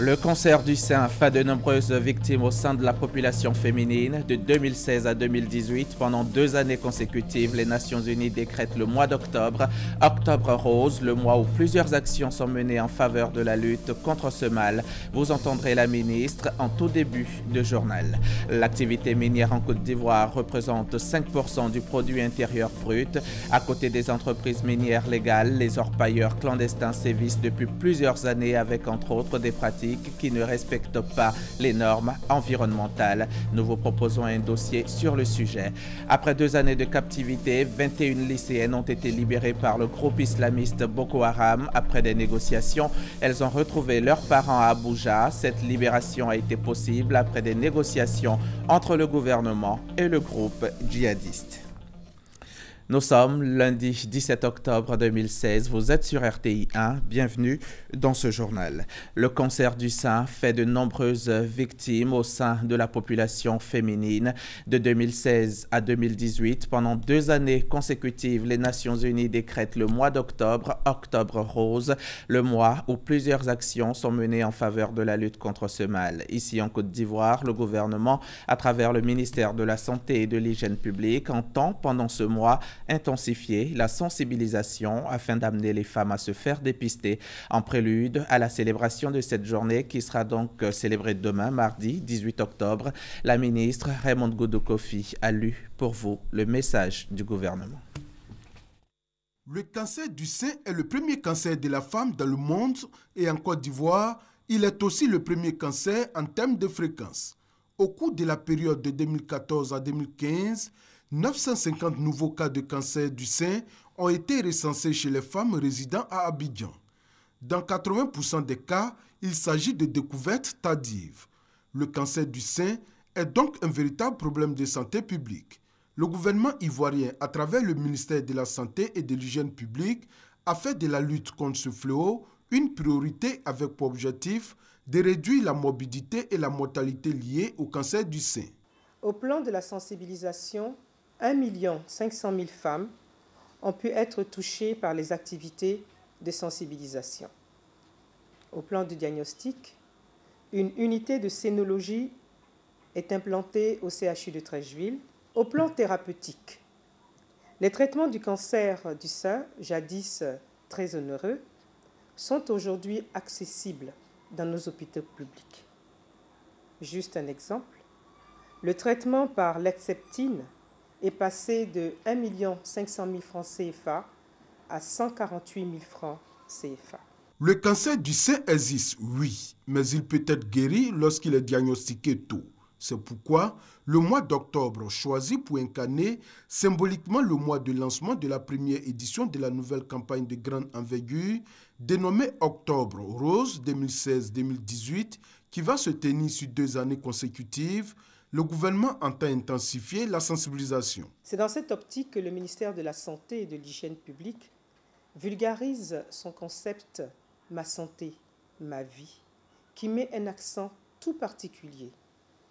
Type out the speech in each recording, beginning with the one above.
Le cancer du sein fait de nombreuses victimes au sein de la population féminine. De 2016 à 2018, pendant 2 années consécutives, les Nations Unies décrètent le mois d'octobre, Octobre Rose, le mois où plusieurs actions sont menées en faveur de la lutte contre ce mal. Vous entendrez la ministre en tout début de journal. L'activité minière en Côte d'Ivoire représente 5% du produit intérieur brut. À côté des entreprises minières légales, les orpailleurs clandestins sévissent depuis plusieurs années avec entre autres des pratiques qui ne respectent pas les normes environnementales. Nous vous proposons un dossier sur le sujet. Après 2 années de captivité, 21 lycéennes ont été libérées par le groupe islamiste Boko Haram. Après des négociations, elles ont retrouvé leurs parents à Abuja. Cette libération a été possible après des négociations entre le gouvernement et le groupe djihadiste. Nous sommes lundi 17 octobre 2016, vous êtes sur RTI 1, bienvenue dans ce journal. Le cancer du sein fait de nombreuses victimes au sein de la population féminine. De 2016 à 2018, pendant 2 années consécutives, les Nations Unies décrètent le mois d'octobre, Octobre Rose, le mois où plusieurs actions sont menées en faveur de la lutte contre ce mal. Ici en Côte d'Ivoire, le gouvernement, à travers le ministère de la Santé et de l'Hygiène publique, entend pendant ce mois intensifier la sensibilisation afin d'amener les femmes à se faire dépister en prélude à la célébration de cette journée qui sera donc célébrée demain, mardi 18 octobre. La ministre Raymonde Goudou Kofi a lu pour vous le message du gouvernement. Le cancer du sein est le premier cancer de la femme dans le monde et en Côte d'Ivoire, il est aussi le premier cancer en termes de fréquence. Au cours de la période de 2014 à 2015, 950 nouveaux cas de cancer du sein ont été recensés chez les femmes résidant à Abidjan. Dans 80% des cas, il s'agit de découvertes tardives. Le cancer du sein est donc un véritable problème de santé publique. Le gouvernement ivoirien, à travers le ministère de la Santé et de l'Hygiène publique, a fait de la lutte contre ce fléau une priorité avec pour objectif de réduire la morbidité et la mortalité liées au cancer du sein. Au plan de la sensibilisation, 1 500 000 femmes ont pu être touchées par les activités de sensibilisation. Au plan du diagnostic, une unité de sénologie est implantée au CHU de Treichville. Au plan thérapeutique, les traitements du cancer du sein, jadis très onéreux, sont aujourd'hui accessibles dans nos hôpitaux publics. Juste un exemple, le traitement par l'Herceptine est passé de 1 500 000 francs CFA à 148 000 francs CFA. Le cancer du sein existe, oui, mais il peut être guéri lorsqu'il est diagnostiqué tôt. C'est pourquoi le mois d'octobre, choisi pour incarner symboliquement le mois de lancement de la première édition de la nouvelle campagne de grande envergure, dénommée Octobre Rose 2016-2018, qui va se tenir sur 2 années consécutives, le gouvernement entend intensifier la sensibilisation. C'est dans cette optique que le ministère de la Santé et de l'Hygiène publique vulgarise son concept « Ma santé, ma vie », qui met un accent tout particulier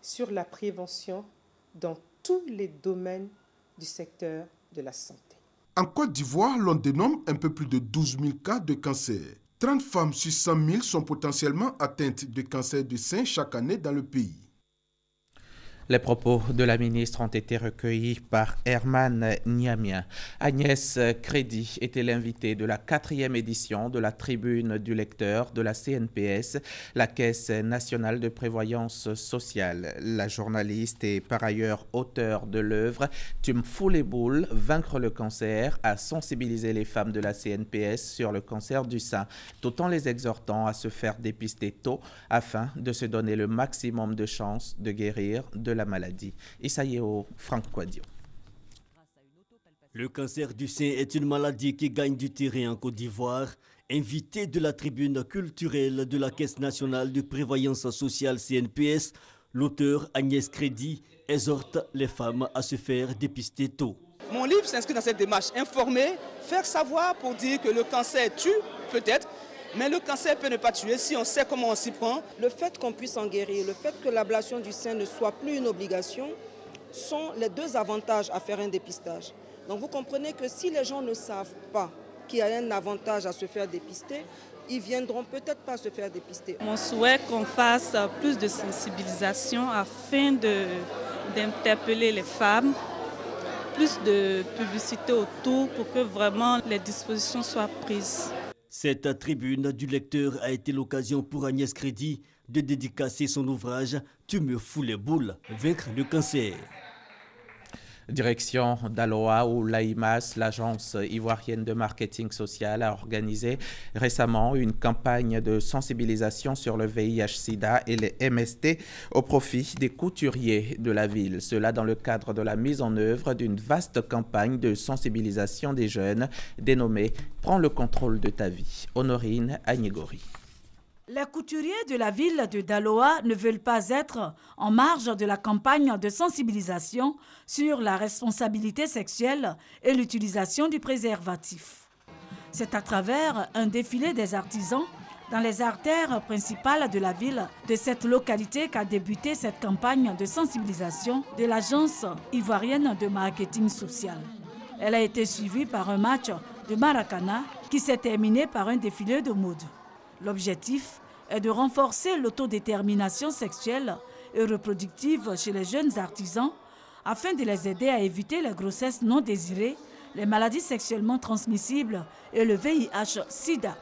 sur la prévention dans tous les domaines du secteur de la santé. En Côte d'Ivoire, l'on dénombre un peu plus de 12 000 cas de cancer. 30 femmes sur 100 000 sont potentiellement atteintes de cancer du sein chaque année dans le pays. Les propos de la ministre ont été recueillis par Herman Niamien. Agnès Crédit était l'invitée de la 4e édition de la Tribune du lecteur de la CNPS, la Caisse nationale de prévoyance sociale. La journaliste est par ailleurs auteure de l'œuvre « Tu me fous les boules, vaincre le cancer » a sensibilisé les femmes de la CNPS sur le cancer du sein, tout en les exhortant à se faire dépister tôt afin de se donner le maximum de chances de guérir de la maladie. Isaïeo Franck Quadio. Le cancer du sein est une maladie qui gagne du terrain en Côte d'Ivoire. Invité de la tribune culturelle de la Caisse nationale de prévoyance sociale CNPS, l'auteur Agnès Crédit exhorte les femmes à se faire dépister tôt. Mon livre s'inscrit dans cette démarche, informer, faire savoir pour dire que le cancer tue peut-être, mais le cancer peut ne pas tuer si on sait comment on s'y prend. Le fait qu'on puisse en guérir, le fait que l'ablation du sein ne soit plus une obligation, sont les 2 avantages à faire un dépistage. Donc vous comprenez que si les gens ne savent pas qu'il y a un avantage à se faire dépister, ils viendront peut-être pas se faire dépister. Mon souhait qu'on fasse plus de sensibilisation afin d'interpeller les femmes, plus de publicité autour pour que vraiment les dispositions soient prises. Cette tribune du lecteur a été l'occasion pour Agnès Crédit de dédicacer son ouvrage « Tu me fous les boules, vaincre le cancer ». Direction d'Aloa où l'AIMAS, l'agence ivoirienne de marketing social, a organisé récemment une campagne de sensibilisation sur le VIH-Sida et les MST au profit des couturiers de la ville. Cela dans le cadre de la mise en œuvre d'une vaste campagne de sensibilisation des jeunes dénommée « Prends le contrôle de ta vie ». Honorine Agnégori. Les couturiers de la ville de Daloa ne veulent pas être en marge de la campagne de sensibilisation sur la responsabilité sexuelle et l'utilisation du préservatif. C'est à travers un défilé des artisans dans les artères principales de la ville de cette localité qu'a débuté cette campagne de sensibilisation de l'agence ivoirienne de marketing social. Elle a été suivie par un match de Maracana qui s'est terminé par un défilé de mode. L'objectif est de renforcer l'autodétermination sexuelle et reproductive chez les jeunes artisans afin de les aider à éviter les grossesses non désirées, les maladies sexuellement transmissibles et le VIH-Sida.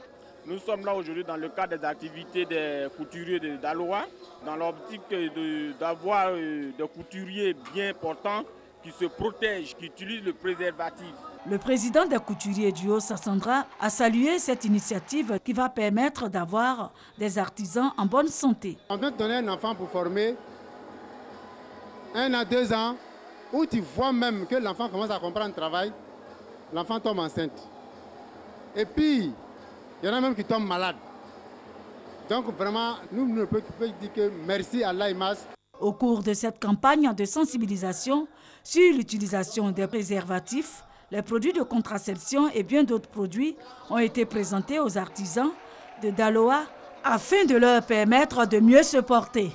Nous sommes là aujourd'hui dans le cadre des activités des couturiers de Daloa, dans l'optique d'avoir des couturiers bien portants qui se protègent, qui utilisent le préservatif. Le président des couturiers du Haut-Sassandra a salué cette initiative qui va permettre d'avoir des artisans en bonne santé. On vient de donner un enfant pour former 1 à 2 ans, où tu vois même que l'enfant commence à comprendre le travail, l'enfant tombe enceinte. Et puis, il y en a même qui tombent malades. Donc vraiment, nous ne pouvons dire que merci à l'AIMAS. Au cours de cette campagne de sensibilisation sur l'utilisation des préservatifs, les produits de contraception et bien d'autres produits ont été présentés aux artisans de Daloa afin de leur permettre de mieux se porter.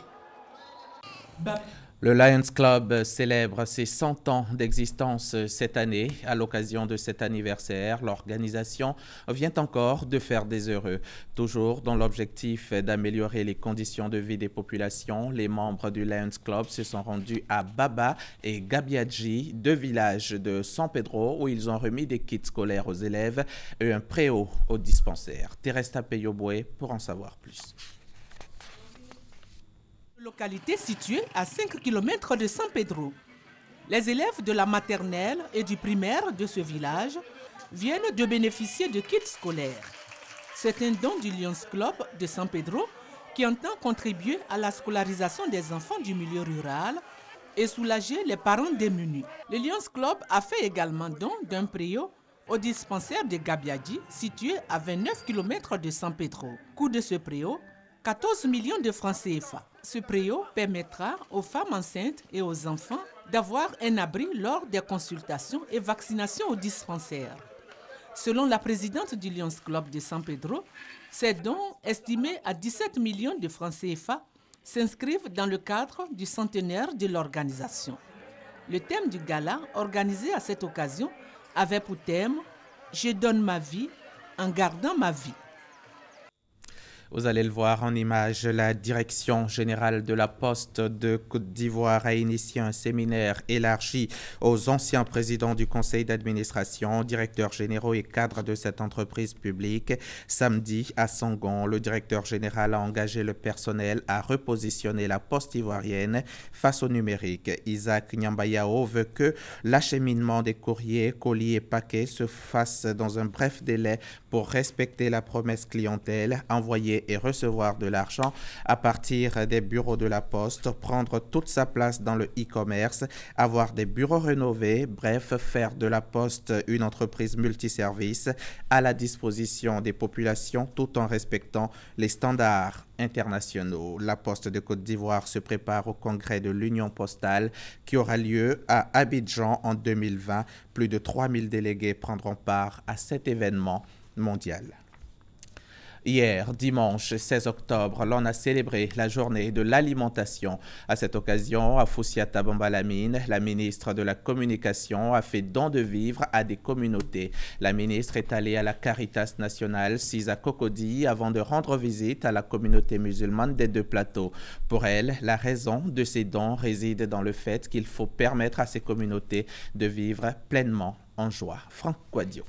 Le Lions Club célèbre ses 100 ans d'existence cette année. À l'occasion de cet anniversaire, l'organisation vient encore de faire des heureux. Toujours dans l'objectif d'améliorer les conditions de vie des populations, les membres du Lions Club se sont rendus à Baba et Gabiadji, 2 villages de San Pedro, où ils ont remis des kits scolaires aux élèves et un préau au dispensaire. Teresta Peyoboué pour en savoir plus. Localité située à 5 km de San Pedro. Les élèves de la maternelle et du primaire de ce village viennent de bénéficier de kits scolaires. C'est un don du Lions Club de San Pedro qui entend contribuer à la scolarisation des enfants du milieu rural et soulager les parents démunis. Le Lions Club a fait également don d'un préau au dispensaire de Gabiadji, situé à 29 km de San Pedro. Coût de ce préau, 14 millions de francs CFA. Ce préau permettra aux femmes enceintes et aux enfants d'avoir un abri lors des consultations et vaccinations au dispensaire. Selon la présidente du Lions Club de San Pedro, ces dons, estimés à 17 millions de francs CFA, s'inscrivent dans le cadre du centenaire de l'organisation. Le thème du gala, organisé à cette occasion, avait pour thème « Je donne ma vie en gardant ma vie ». Vous allez le voir en image, la Direction générale de la Poste de Côte d'Ivoire a initié un séminaire élargi aux anciens présidents du conseil d'administration, directeurs généraux et cadres de cette entreprise publique. Samedi, à Sangon, le directeur général a engagé le personnel à repositionner la Poste ivoirienne face au numérique. Isaac Nyambayao veut que l'acheminement des courriers, colis et paquets se fasse dans un bref délai pour respecter la promesse clientèle, envoyer et recevoir de l'argent à partir des bureaux de la Poste, prendre toute sa place dans le e-commerce, avoir des bureaux rénovés, bref, faire de la Poste une entreprise multiservice à la disposition des populations tout en respectant les standards internationaux. La Poste de Côte d'Ivoire se prépare au congrès de l'Union postale qui aura lieu à Abidjan en 2020. Plus de 3000 délégués prendront part à cet événement mondial. Hier, dimanche 16 octobre, l'on a célébré la journée de l'alimentation. À cette occasion, Afoussiata Bambalamine, la ministre de la Communication, a fait don de vivres à des communautés. La ministre est allée à la Caritas nationale Sisa Cocody avant de rendre visite à la communauté musulmane des deux plateaux. Pour elle, la raison de ces dons réside dans le fait qu'il faut permettre à ces communautés de vivre pleinement en joie. Franck Quadio.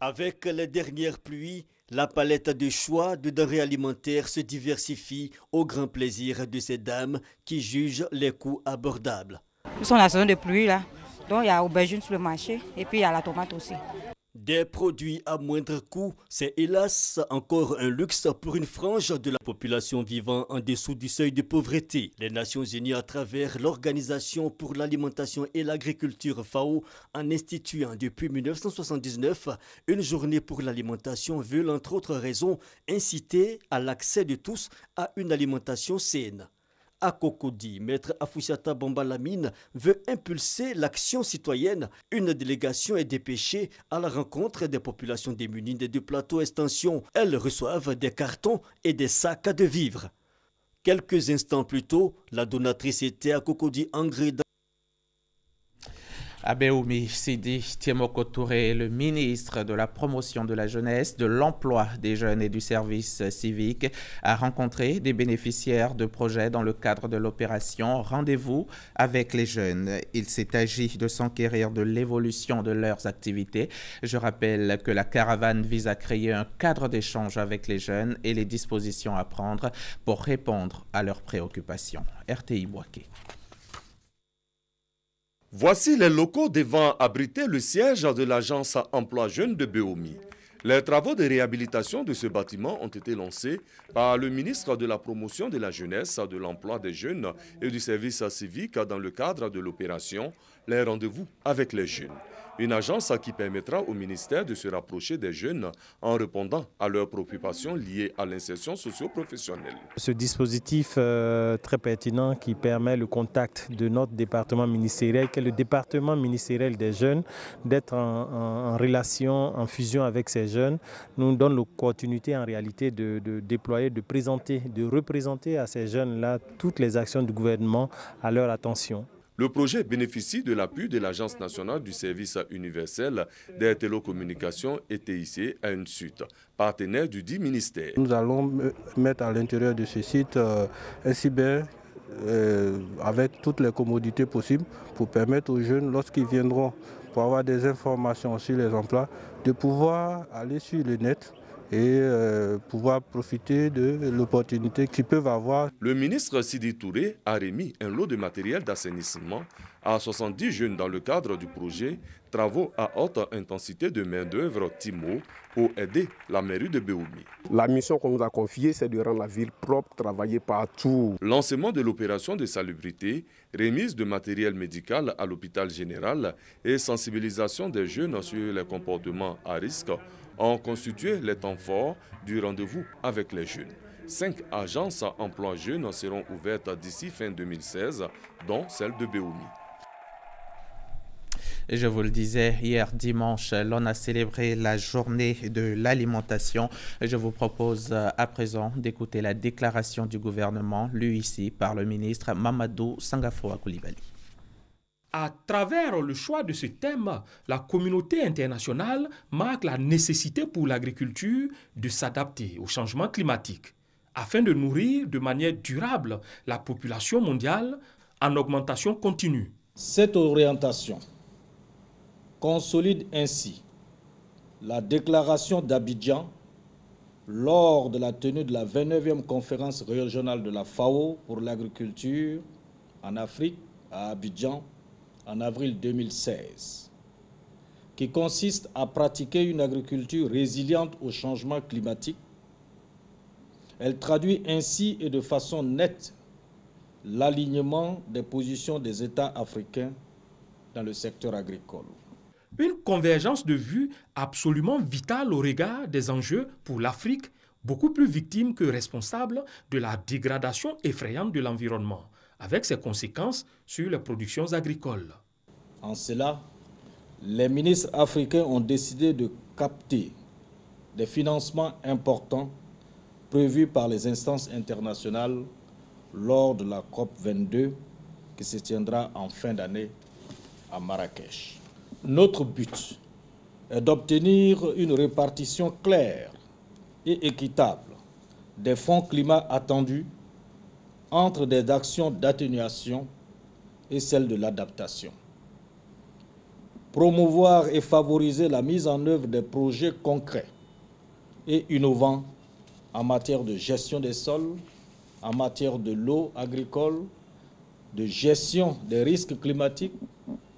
Avec les dernières pluies, la palette de choix de denrées alimentaires se diversifie au grand plaisir de ces dames qui jugent les coûts abordables. Nous sommes dans la saison de pluie là, donc il y a aubergine sur le marché et puis il y a la tomate aussi. Des produits à moindre coût, c'est hélas encore un luxe pour une frange de la population vivant en dessous du seuil de pauvreté. Les Nations Unies, à travers l'Organisation pour l'alimentation et l'agriculture FAO, en instituant depuis 1979 une journée pour l'alimentation, veulent entre autres raisons inciter à l'accès de tous à une alimentation saine. À Cocody, Maître Afoussiata Bambalamine veut impulser l'action citoyenne. Une délégation est dépêchée à la rencontre des populations démunies des deux plateaux extension. Elles reçoivent des cartons et des sacs de vivres. Quelques instants plus tôt, la donatrice était à Cocody Angré. Abeoumi Sidi Tiemoko Touré, le ministre de la Promotion de la Jeunesse, de l'Emploi des Jeunes et du Service Civique, a rencontré des bénéficiaires de projets dans le cadre de l'opération Rendez-vous avec les jeunes. Il s'est agi de s'enquérir de l'évolution de leurs activités. Je rappelle que la caravane vise à créer un cadre d'échange avec les jeunes et les dispositions à prendre pour répondre à leurs préoccupations. RTI Boaké. Voici les locaux devant abriter le siège de l'agence Emploi Jeunes de Béoumi. Les travaux de réhabilitation de ce bâtiment ont été lancés par le ministre de la Promotion de la Jeunesse, de l'Emploi des Jeunes et du Service Civique dans le cadre de l'opération Les Rendez-vous avec les Jeunes. Une agence qui permettra au ministère de se rapprocher des jeunes en répondant à leurs préoccupations liées à l'insertion socio-professionnelle. Ce dispositif très pertinent qui permet le contact de notre département ministériel, qui est le département ministériel des jeunes, d'être en relation, en fusion avec ces jeunes, nous donne l'opportunité en réalité de déployer, de présenter, de représenter à ces jeunes-là toutes les actions du gouvernement à leur attention. Le projet bénéficie de l'appui de l'Agence nationale du service universel des télécommunications et TIC à une suite, partenaire du dit ministère. Nous allons mettre à l'intérieur de ce site un cyber avec toutes les commodités possibles pour permettre aux jeunes, lorsqu'ils viendront pour avoir des informations sur les emplois, de pouvoir aller sur le net et pouvoir profiter de l'opportunité qu'ils peuvent avoir. Le ministre Sidi Touré a remis un lot de matériel d'assainissement à 70 jeunes dans le cadre du projet Travaux à haute intensité de main-d'œuvre TIMO pour aider la mairie de Béoumi. La mission qu'on nous a confiée, c'est de rendre la ville propre, travailler partout. Lancement de l'opération de salubrité, remise de matériel médical à l'hôpital général et sensibilisation des jeunes sur les comportements à risque ont constitué les temps forts du rendez-vous avec les jeunes. 5 agences emploi jeunes seront ouvertes d'ici fin 2016, dont celle de Béoumi. Et je vous le disais, hier dimanche, l'on a célébré la journée de l'alimentation. Je vous propose à présent d'écouter la déclaration du gouvernement, lue ici par le ministre Mamadou Sangafoa Koulibaly. À travers le choix de ce thème, la communauté internationale marque la nécessité pour l'agriculture de s'adapter au changement climatique afin de nourrir de manière durable la population mondiale en augmentation continue. Cette orientation consolide ainsi la déclaration d'Abidjan lors de la tenue de la 29e conférence régionale de la FAO pour l'agriculture en Afrique à Abidjan en avril 2016, qui consiste à pratiquer une agriculture résiliente au changement climatique. Elle traduit ainsi et de façon nette l'alignement des positions des États africains dans le secteur agricole. Une convergence de vues absolument vitale au regard des enjeux pour l'Afrique, beaucoup plus victime que responsable de la dégradation effrayante de l'environnement, avec ses conséquences sur les productions agricoles. En cela, les ministres africains ont décidé de capter des financements importants prévus par les instances internationales lors de la COP 22 qui se tiendra en fin d'année à Marrakech. Notre but est d'obtenir une répartition claire et équitable des fonds climat attendus entre des actions d'atténuation et celles de l'adaptation. Promouvoir et favoriser la mise en œuvre des projets concrets et innovants en matière de gestion des sols, en matière de l'eau agricole, de gestion des risques climatiques,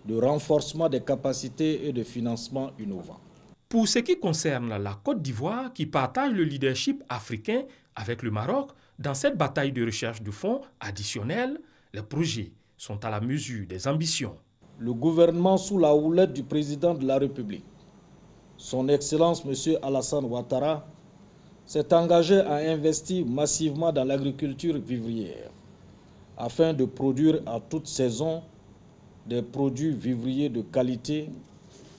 de renforcement des capacités et de financement innovants. Pour ce qui concerne la Côte d'Ivoire, qui partage le leadership africain avec le Maroc, dans cette bataille de recherche de fonds additionnels, les projets sont à la mesure des ambitions. Le gouvernement sous la houlette du président de la République, son Excellence M. Alassane Ouattara, s'est engagé à investir massivement dans l'agriculture vivrière afin de produire à toute saison des produits vivriers de qualité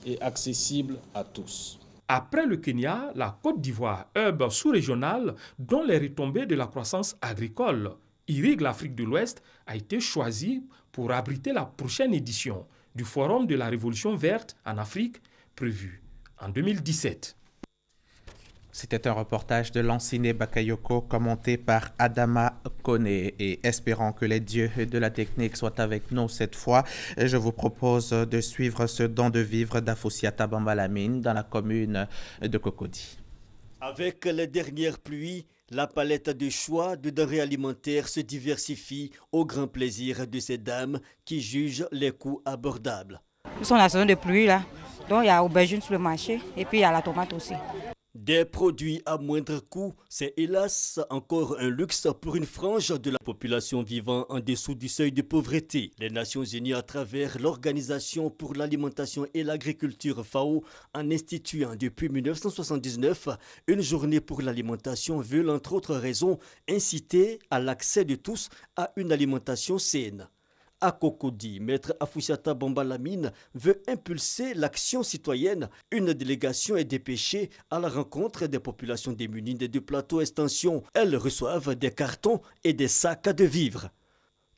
et accessibles à tous. Après le Kenya, la Côte d'Ivoire, hub sous-régional dont les retombées de la croissance agricole irriguent l'Afrique de l'Ouest, a été choisie pour abriter la prochaine édition du Forum de la Révolution verte en Afrique, prévu en 2017. C'était un reportage de Lanciné Bakayoko commenté par Adama Kone, et espérant que les dieux de la technique soient avec nous cette fois, je vous propose de suivre ce don de vivre d'Afoussiata Bambalamine dans la commune de Cocody. Avec les dernières pluies, la palette de choix de denrées alimentaires se diversifie au grand plaisir de ces dames qui jugent les coûts abordables. Nous sommes dans la saison de pluie là, donc il y a aubergine sur le marché et puis il y a la tomate aussi. Des produits à moindre coût, c'est hélas encore un luxe pour une frange de la population vivant en dessous du seuil de pauvreté. Les Nations Unies, à travers l'Organisation pour l'alimentation et l'agriculture FAO, en instituant depuis 1979 une journée pour l'alimentation, veulent entre autres raisons inciter à l'accès de tous à une alimentation saine. À Cocody, Maître Afoussiata Bambalamine veut impulser l'action citoyenne. Une délégation est dépêchée à la rencontre des populations démunies des deux plateaux extension. Elles reçoivent des cartons et des sacs de vivres.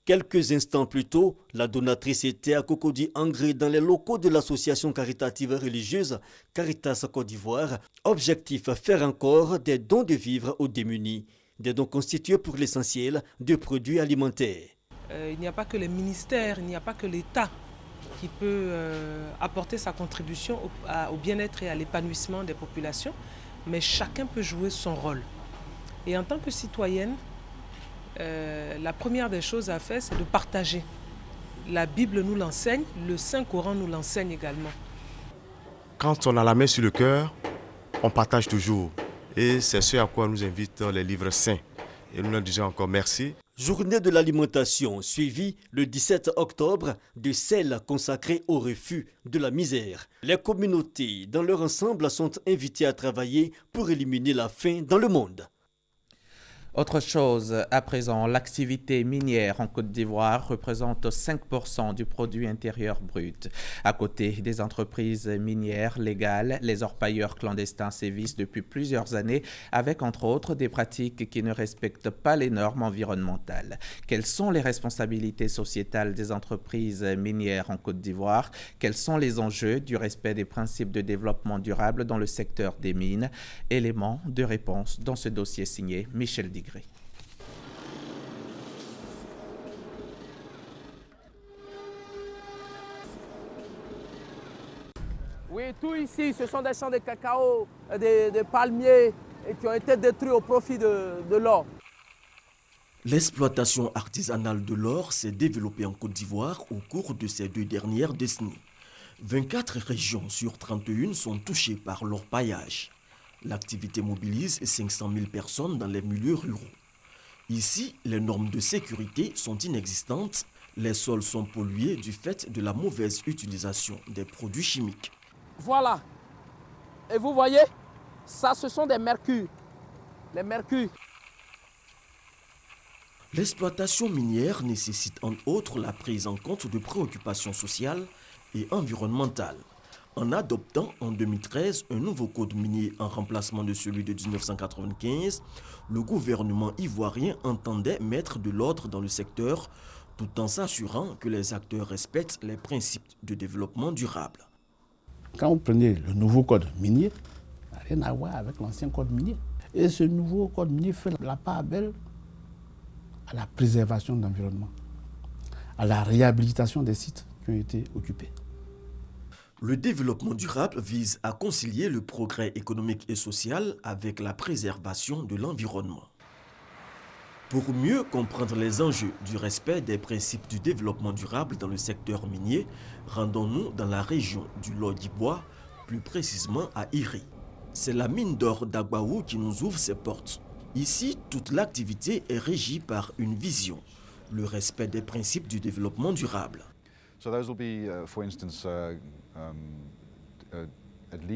Quelques instants plus tôt, la donatrice était à Cocody Angré dans les locaux de l'association caritative religieuse Caritas Côte d'Ivoire. Objectif, faire encore des dons de vivres aux démunis. Des dons constitués pour l'essentiel de produits alimentaires. Il n'y a pas que les ministères, il n'y a pas que l'État qui peut apporter sa contribution au bien-être et à l'épanouissement des populations, mais chacun peut jouer son rôle. Et en tant que citoyenne, la première des choses à faire, c'est de partager. La Bible nous l'enseigne, le Saint-Coran nous l'enseigne également. Quand on a la main sur le cœur, on partage toujours. Et c'est ce à quoi nous invitent les livres saints. Et nous leur disons encore merci. Journée de l'alimentation suivie le 17 octobre de celle consacrée au refus de la misère. Les communautés dans leur ensemble sont invitées à travailler pour éliminer la faim dans le monde. Autre chose, à présent, l'activité minière en Côte d'Ivoire représente 5% du produit intérieur brut. À côté des entreprises minières légales, les orpailleurs clandestins sévissent depuis plusieurs années avec entre autres des pratiques qui ne respectent pas les normes environnementales. Quelles sont les responsabilités sociétales des entreprises minières en Côte d'Ivoire? Quels sont les enjeux du respect des principes de développement durable dans le secteur des mines? Éléments de réponse dans ce dossier signé Michel Digré. Oui, tout ici, ce sont des champs de cacao, des palmiers qui ont été détruits au profit de l'or. L'exploitation artisanale de l'or s'est développée en Côte d'Ivoire au cours de ces 2 dernières décennies. 24 régions sur 31 sont touchées par l'orpaillage. L'activité mobilise 500 000 personnes dans les milieux ruraux. Ici, les normes de sécurité sont inexistantes. Les sols sont pollués du fait de la mauvaise utilisation des produits chimiques. Voilà. Et vous voyez, ça, ce sont des mercures. Les mercures. L'exploitation minière nécessite entre autres la prise en compte de préoccupations sociales et environnementales. En adoptant en 2013 un nouveau code minier en remplacement de celui de 1995, le gouvernement ivoirien entendait mettre de l'ordre dans le secteur tout en s'assurant que les acteurs respectent les principes de développement durable. Quand vous prenez le nouveau code minier, ça n'a rien à voir avec l'ancien code minier. Et ce nouveau code minier fait la part belle à la préservation de l'environnement, à la réhabilitation des sites qui ont été occupés. Le développement durable vise à concilier le progrès économique et social avec la préservation de l'environnement. Pour mieux comprendre les enjeux du respect des principes du développement durable dans le secteur minier, rendons-nous dans la région du Lodibois, plus précisément à Iri. C'est la mine d'or d'Agbaou qui nous ouvre ses portes. Ici, toute l'activité est régie par une vision, le respect des principes du développement durable.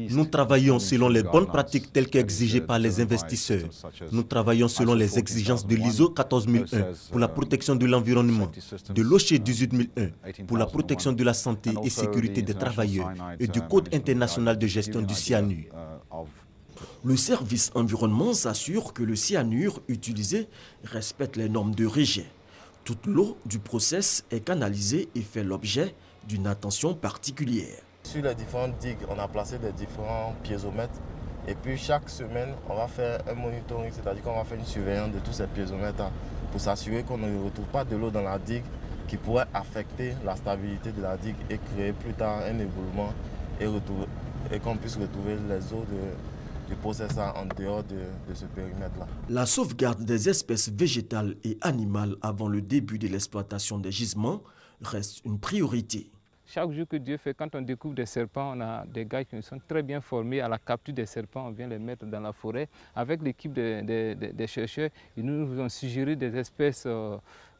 Nous travaillons selon les bonnes pratiques telles qu'exigées par les investisseurs. Nous travaillons selon les exigences de l'ISO 14001 pour la protection de l'environnement, de l'OCHE 18001 pour la protection de la santé et sécurité des travailleurs et du Code international de gestion du cyanure. Le service environnement s'assure que le cyanure utilisé respecte les normes de rejet. Toute l'eau du process est canalisée et fait l'objet d'une attention particulière. Sur les différentes digues, on a placé des différents piézomètres et puis chaque semaine, on va faire un monitoring, c'est-à-dire qu'on va faire une surveillance de tous ces piézomètres pour s'assurer qu'on ne retrouve pas de l'eau dans la digue qui pourrait affecter la stabilité de la digue et créer plus tard un éboulement et qu'on puisse retrouver les eaux du process en dehors de ce périmètre-là. La sauvegarde des espèces végétales et animales avant le début de l'exploitation des gisements reste une priorité. Chaque jour que Dieu fait, quand on découvre des serpents, on a des gars qui sont très bien formés à la capture des serpents. On vient les mettre dans la forêt. Avec l'équipe des chercheurs, ils nous ont suggéré des espèces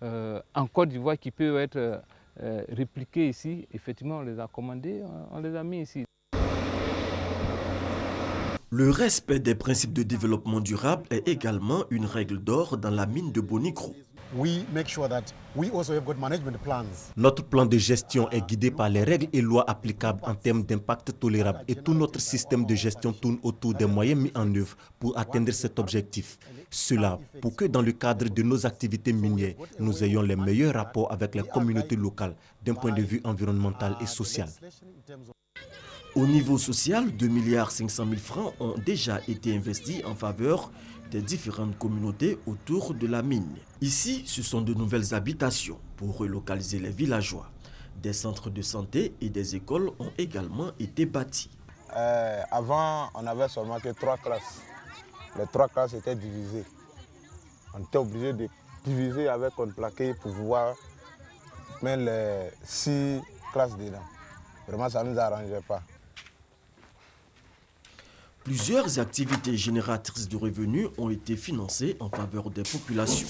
en Côte d'Ivoire qui peuvent être répliquées ici. Effectivement, on les a commandées, on les a mis ici. Le respect des principes de développement durable est également une règle d'or dans la mine de Bonikro. Notre plan de gestion est guidé par les règles et lois applicables en termes d'impact tolérable et tout notre système de gestion tourne autour des moyens mis en œuvre pour atteindre cet objectif. Cela pour que dans le cadre de nos activités minières, nous ayons les meilleurs rapports avec les communautés locales d'un point de vue environnemental et social. Au niveau social, 2,5 milliards francs ont déjà été investis en faveur des différentes communautés autour de la mine. Ici, ce sont de nouvelles habitations pour relocaliser les villageois. Des centres de santé et des écoles ont également été bâtis. Avant, on n'avait seulement que 3 classes. Les 3 classes étaient divisées. On était obligé de diviser avec un plaqué pour pouvoir mettre les 6 classes dedans. Vraiment, ça ne nous arrangeait pas. Plusieurs activités génératrices de revenus ont été financées en faveur des populations.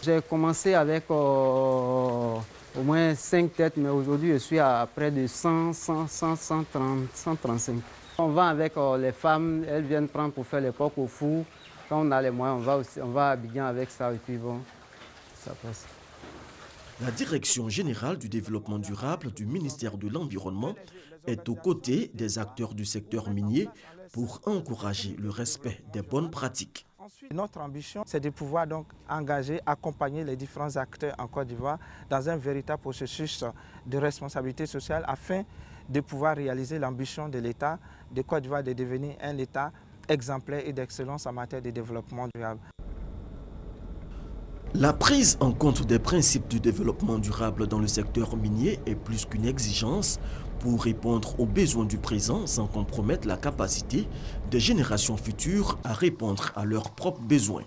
J'ai commencé avec au moins 5 têtes, mais aujourd'hui je suis à près de 135. On va avec les femmes, elles viennent prendre pour faire les coques au four. Quand on a les moyens, on va à Abidjan avec ça et puis bon, ça passe. La Direction générale du développement durable du ministère de l'Environnement est aux côtés des acteurs du secteur minier pour encourager le respect des bonnes pratiques. Notre ambition, c'est de pouvoir donc engager, accompagner les différents acteurs en Côte d'Ivoire dans un véritable processus de responsabilité sociale afin de pouvoir réaliser l'ambition de l'État de Côte d'Ivoire de devenir un État exemplaire et d'excellence en matière de développement durable. La prise en compte des principes du développement durable dans le secteur minier est plus qu'une exigence pour répondre aux besoins du présent sans compromettre la capacité des générations futures à répondre à leurs propres besoins.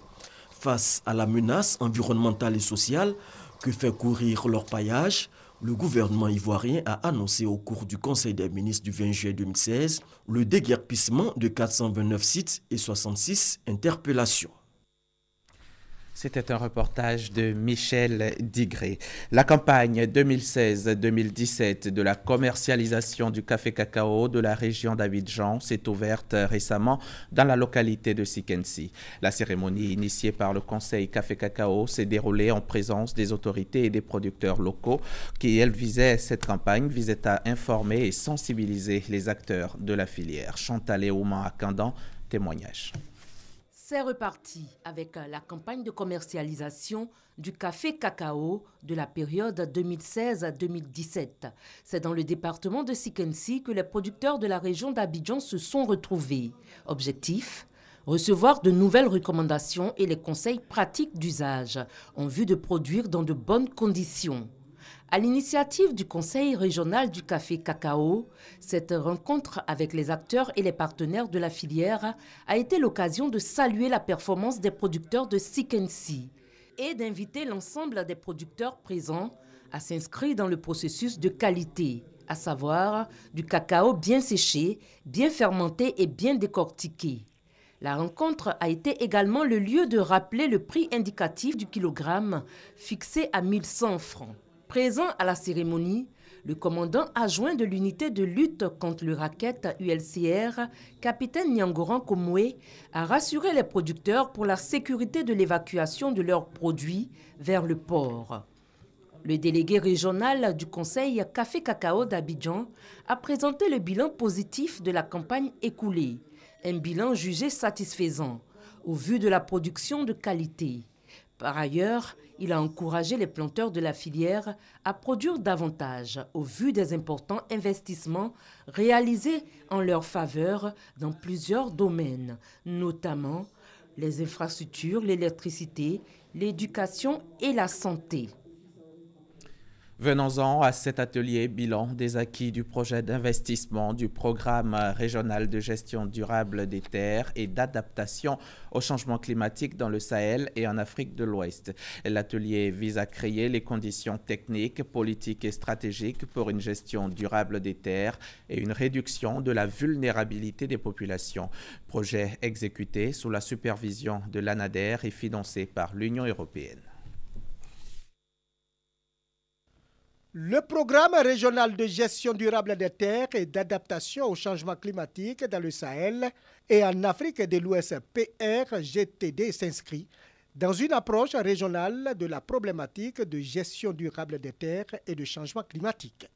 Face à la menace environnementale et sociale que fait courir l'orpaillage, le gouvernement ivoirien a annoncé au cours du Conseil des ministres du 20 juillet 2016 le déguerpissement de 429 sites et 66 interpellations. C'était un reportage de Michel Digré. La campagne 2016-2017 de la commercialisation du café cacao de la région d'Abidjan s'est ouverte récemment dans la localité de Sikensi. La cérémonie initiée par le Conseil Café Cacao s'est déroulée en présence des autorités et des producteurs locaux cette campagne visait à informer et sensibiliser les acteurs de la filière. Chantal Ouman à Kandan, témoignage. C'est reparti avec la campagne de commercialisation du café cacao de la période 2016-2017. C'est dans le département de Sikensi que les producteurs de la région d'Abidjan se sont retrouvés. Objectif : recevoir de nouvelles recommandations et les conseils pratiques d'usage en vue de produire dans de bonnes conditions. À l'initiative du Conseil régional du café cacao, cette rencontre avec les acteurs et les partenaires de la filière a été l'occasion de saluer la performance des producteurs de Sikensi et d'inviter l'ensemble des producteurs présents à s'inscrire dans le processus de qualité, à savoir du cacao bien séché, bien fermenté et bien décortiqué. La rencontre a été également le lieu de rappeler le prix indicatif du kilogramme fixé à 1100 francs. Présent à la cérémonie, le commandant adjoint de l'unité de lutte contre le racket ULCR, capitaine Nyangoran Komwe, a rassuré les producteurs pour la sécurité de l'évacuation de leurs produits vers le port. Le délégué régional du Conseil Café Cacao d'Abidjan a présenté le bilan positif de la campagne écoulée, un bilan jugé satisfaisant au vu de la production de qualité. Par ailleurs, il a encouragé les planteurs de la filière à produire davantage au vu des importants investissements réalisés en leur faveur dans plusieurs domaines, notamment les infrastructures, l'électricité, l'éducation et la santé. Venons-en à cet atelier bilan des acquis du projet d'investissement du programme régional de gestion durable des terres et d'adaptation au changement climatique dans le Sahel et en Afrique de l'Ouest. L'atelier vise à créer les conditions techniques, politiques et stratégiques pour une gestion durable des terres et une réduction de la vulnérabilité des populations. Projet exécuté sous la supervision de l'ANADER et financé par l'Union européenne. Le programme régional de gestion durable des terres et d'adaptation au changement climatique dans le Sahel et en Afrique de l'Ouest PRGTD s'inscrit dans une approche régionale de la problématique de gestion durable des terres et de changement climatique.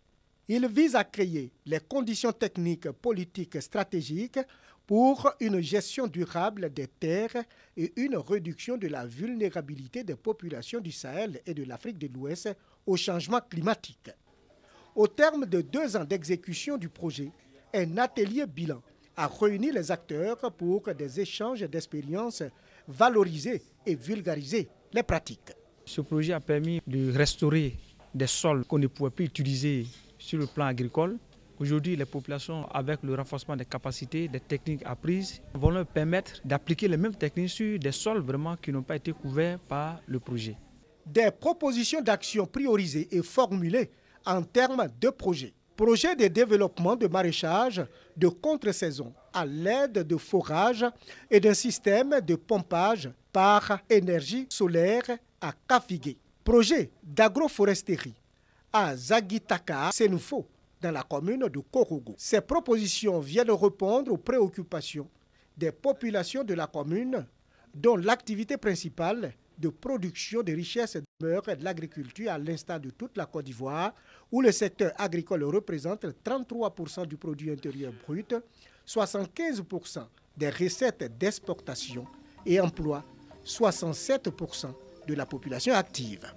Il vise à créer les conditions techniques, politiques, stratégiques pour une gestion durable des terres et une réduction de la vulnérabilité des populations du Sahel et de l'Afrique de l'Ouest au changement climatique. Au terme de 2 ans d'exécution du projet, un atelier bilan a réuni les acteurs pour des échanges d'expériences, valoriser et vulgariser les pratiques. Ce projet a permis de restaurer des sols qu'on ne pouvait plus utiliser sur le plan agricole. Aujourd'hui, les populations, avec le renforcement des capacités, des techniques apprises, vont leur permettre d'appliquer les mêmes techniques sur des sols vraiment qui n'ont pas été couverts par le projet. Des propositions d'action priorisées et formulées en termes de projets. Projet de développement de maraîchage de contre-saison à l'aide de forages et d'un système de pompage par énergie solaire à Kafigué. Projet d'agroforesterie à Zagitaka, Senufo, dans la commune de Korogo. Ces propositions viennent répondre aux préoccupations des populations de la commune dont l'activité principale de production de richesses demeure de l'agriculture à l'instar de toute la Côte d'Ivoire, où le secteur agricole représente 33% du produit intérieur brut, 75% des recettes d'exportation et emploie 67% de la population active.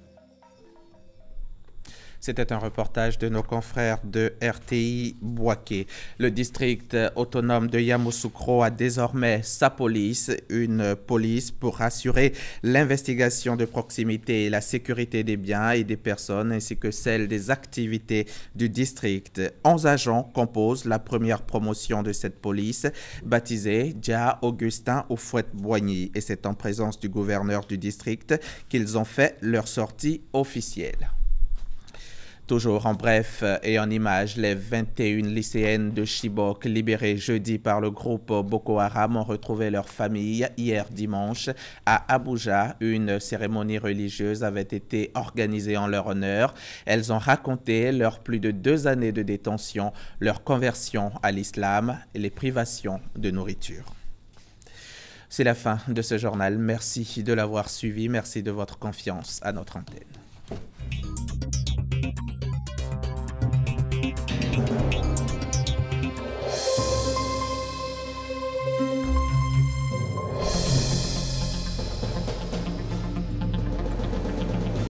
C'était un reportage de nos confrères de RTI Bouaké. Le district autonome de Yamoussoukro a désormais sa police, une police pour assurer l'investigation de proximité et la sécurité des biens et des personnes ainsi que celle des activités du district. 11 agents composent la première promotion de cette police, baptisée Dia Augustin Oufouette-Boigny, et c'est en présence du gouverneur du district qu'ils ont fait leur sortie officielle. Toujours en bref et en images, les 21 lycéennes de Chibok libérées jeudi par le groupe Boko Haram ont retrouvé leur famille hier dimanche à Abuja. Une cérémonie religieuse avait été organisée en leur honneur. Elles ont raconté leurs plus de 2 années de détention, leur conversion à l'islam et les privations de nourriture. C'est la fin de ce journal. Merci de l'avoir suivi. Merci de votre confiance à notre antenne.